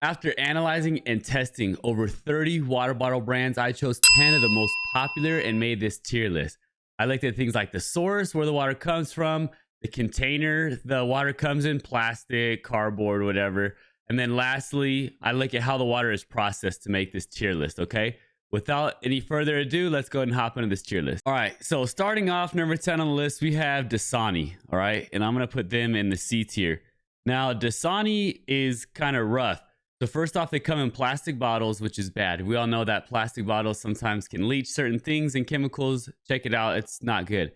After analyzing and testing over 30 water bottle brands, I chose 10 of the most popular and made this tier list. I looked at things like the source, where the water comes from, the container the water comes in, plastic, cardboard, whatever. And then lastly, I look at how the water is processed to make this tier list, okay? Without any further ado, let's go ahead and hop into this tier list. All right, so starting off, number 10 on the list, we have Dasani, all right? And I'm gonna put them in the C tier. Now, Dasani is kind of rough. So first off, they come in plastic bottles, which is bad. We all know that plastic bottles sometimes can leach certain things and chemicals. Check it out, it's not good.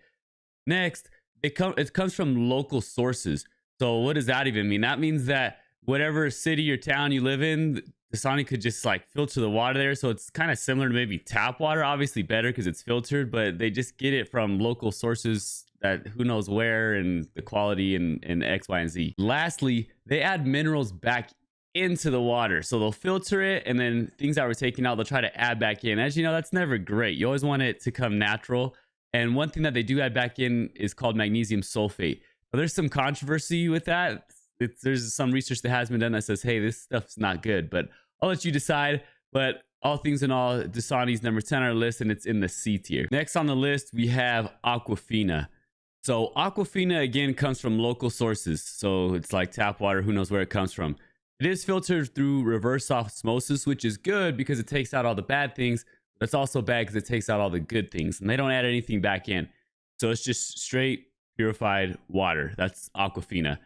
Next, it comes from local sources. So what does that even mean? That means that whatever city or town you live in, Dasani could just like filter the water there. So it's kind of similar to maybe tap water, obviously better because it's filtered, but they just get it from local sources that who knows where and the quality and X, Y, and Z. Lastly, they add minerals back into the water. So they'll filter it, and then things that were taken out, they'll try to add back in. As you know, that's never great. You always want it to come natural. And one thing that they do add back in is called magnesium sulfate. But there's some controversy with that. There's some research that has been done that says, hey, this stuff's not good, but I'll let you decide. But all things in all, Dasani's number 10 on our list, and it's in the C tier. Next on the list, we have Aquafina. So Aquafina, again, comes from local sources. So it's like tap water, who knows where it comes from. It is filtered through reverse osmosis, which is good because it takes out all the bad things. But it's also bad because it takes out all the good things, and they don't add anything back in. So it's just straight purified water. That's Aquafina.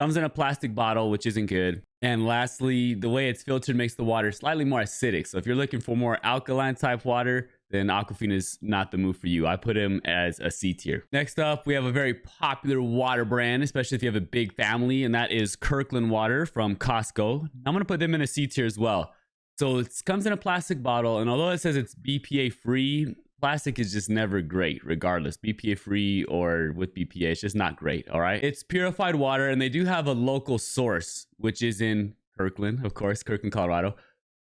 Comes in a plastic bottle, which isn't good. And lastly, the way it's filtered makes the water slightly more acidic. So if you're looking for more alkaline type water, then Aquafina is not the move for you. I put him as a C tier. Next up, we have a very popular water brand, especially if you have a big family, and that is Kirkland Water from Costco. I'm gonna put them in a C tier as well. So it comes in a plastic bottle, and although it says it's BPA free, plastic is just never great, regardless. BPA free or with BPA, it's just not great, all right? It's purified water, and they do have a local source, which is in Kirkland, of course, Kirkland, Colorado.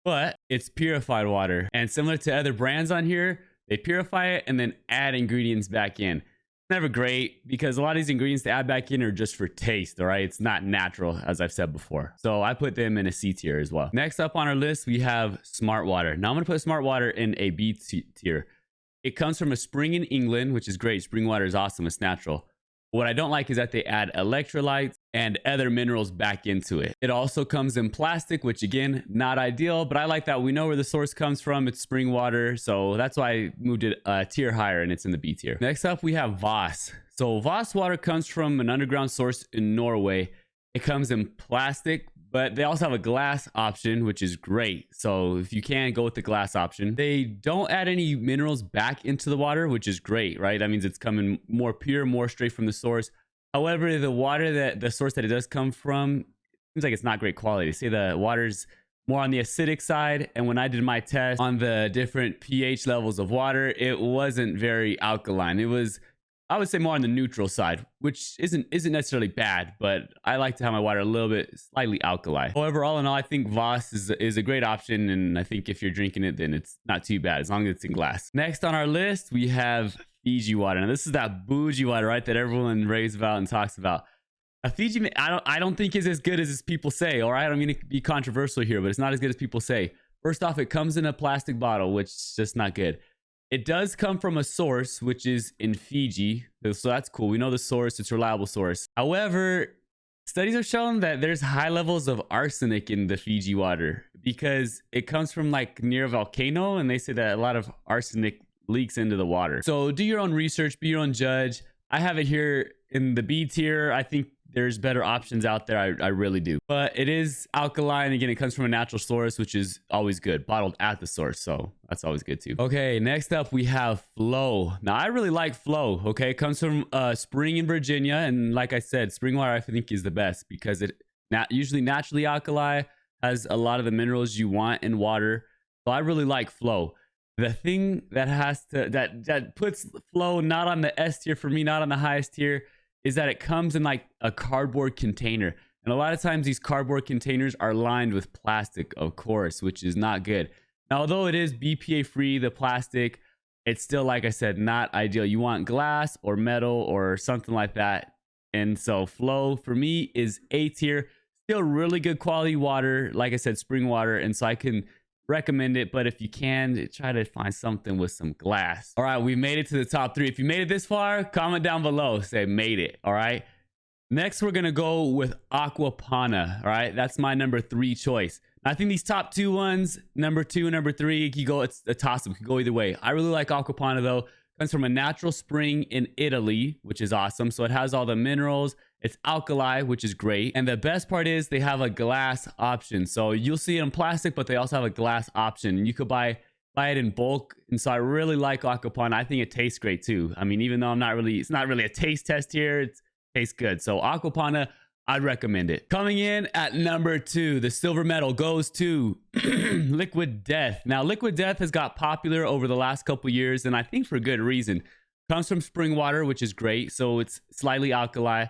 But it's purified water. And similar to other brands on here, they purify it and then add ingredients back in. Never great, because a lot of these ingredients to add back in are just for taste, all right? It's not natural, as I've said before. So I put them in a C tier as well. Next up on our list, we have Smart Water. Now I'm gonna put Smart Water in a B tier. It comes from a spring in England, which is great. Spring water is awesome, it's natural. What I don't like is that they add electrolytes and other minerals back into it. It also comes in plastic, which again, not ideal, but I like that we know where the source comes from. It's spring water. So that's why I moved it a tier higher, and it's in the B tier. Next up, we have Voss. So Voss water comes from an underground source in Norway. It comes in plastic, but they also have a glass option, which is great. So if you can, go with the glass option. They don't add any minerals back into the water, which is great, right? That means it's coming more pure, more straight from the source. However, the water that the source that it does come from seems like it's not great quality. They say the water's more on the acidic side. And when I did my test on the different pH levels of water, it wasn't very alkaline. It was, I would say, more on the neutral side, which isn't necessarily bad, but I like to have my water a little bit slightly alkaline. However, all in all, I think Voss is a great option, and I think if you're drinking it, then it's not too bad as long as it's in glass. Next on our list, we have Fiji water. Now this is that bougie water, right, that everyone raves about and talks about. A Fiji, I don't think is as good as people say. All right, I don't mean to be controversial here, but it's not as good as people say. First off, it comes in a plastic bottle, which is just not good. It does come from a source, which is in Fiji. So that's cool. We know the source. It's a reliable source. However, studies have shown that there's high levels of arsenic in the Fiji water because it comes from like near a volcano, and they say that a lot of arsenic leaks into the water. So do your own research, be your own judge. I have it here in the B tier. I think there's better options out there. I really do. But it is alkaline. Again, it comes from a natural source, which is always good. Bottled at the source. So that's always good too. Okay, next up we have Flow. Now I really like Flow. Okay, it comes from spring in Virginia. And like I said, spring water I think is the best because it usually naturally alkali, has a lot of the minerals you want in water. So I really like Flow. The thing that has to, that puts Flow not on the S tier for me, not on the highest tier, is that it comes in like a cardboard container. And a lot of times these cardboard containers are lined with plastic, of course, which is not good. Now, although it is BPA free, the plastic, it's still, like I said, not ideal. You want glass or metal or something like that. And so Flow for me is A tier. Still really good quality water. Like I said, spring water. And so I can recommend it. But if you can, try to find something with some glass. All right, we made it to the top 3. If you made it this far, comment down below. Say made it. All right. Next, we're going to go with Aquapana. All right. That's my number 3 choice. I think these top 2 ones, number 2 and number 3, you go, it's a toss up. You can go either way. I really like Aquapana though. Comes from a natural spring in Italy, which is awesome. So it has all the minerals. It's alkali, which is great. And the best part is they have a glass option. So you'll see it in plastic, but they also have a glass option. And you could buy it in bulk. And so I really like Aquapana. I think it tastes great too. I mean, even though it's not really a taste test here. It tastes good. So Aquapana, I'd recommend it. Coming in at number 2, the silver medal goes to Liquid Death. Now, Liquid Death has got popular over the last couple years, and I think for good reason. Comes from spring water, which is great. So it's slightly alkali.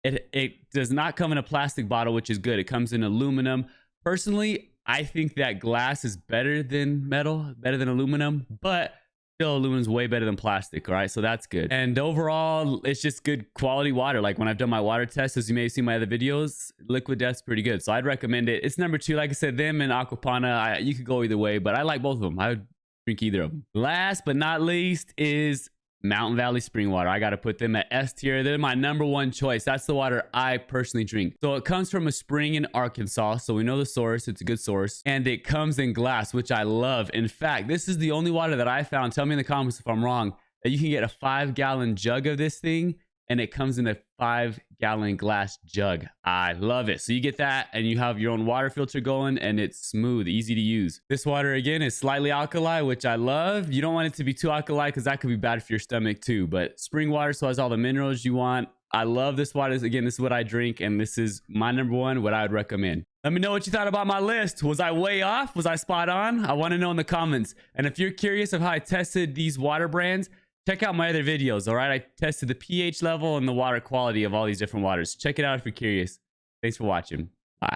It does not come in a plastic bottle, which is good. It comes in aluminum. Personally, I think that glass is better than metal, better than aluminum, but still aluminum's way better than plastic. All right, so that's good. And overall, it's just good quality water. Like when I've done my water tests, as you may have seen my other videos, Liquid Death's pretty good. So I'd recommend it. It's number 2. Like I said, them and Aquapana, you could go either way, but I like both of them. I would drink either of them. Last but not least is Mountain Valley Spring Water. I got to put them at S tier. They're my number 1 choice. That's the water I personally drink. So it comes from a spring in Arkansas. So we know the source. It's a good source. And it comes in glass, which I love. In fact, this is the only water that I found. Tell me in the comments if I'm wrong, that you can get a 5-gallon jug of this thing. And it comes in a 5-gallon glass jug. I love it. So you get that and you have your own water filter going and it's smooth, easy to use. This water again is slightly alkali, which I love. You don't want it to be too alkali because that could be bad for your stomach too. But spring water, so it has all the minerals you want. I love this water. Again, this is what I drink and this is my number 1, what I would recommend. Let me know what you thought about my list. Was I way off? Was I spot on? I want to know in the comments. And if you're curious of how I tested these water brands, check out my other videos, all right? I tested the pH level and the water quality of all these different waters. Check it out if you're curious. Thanks for watching.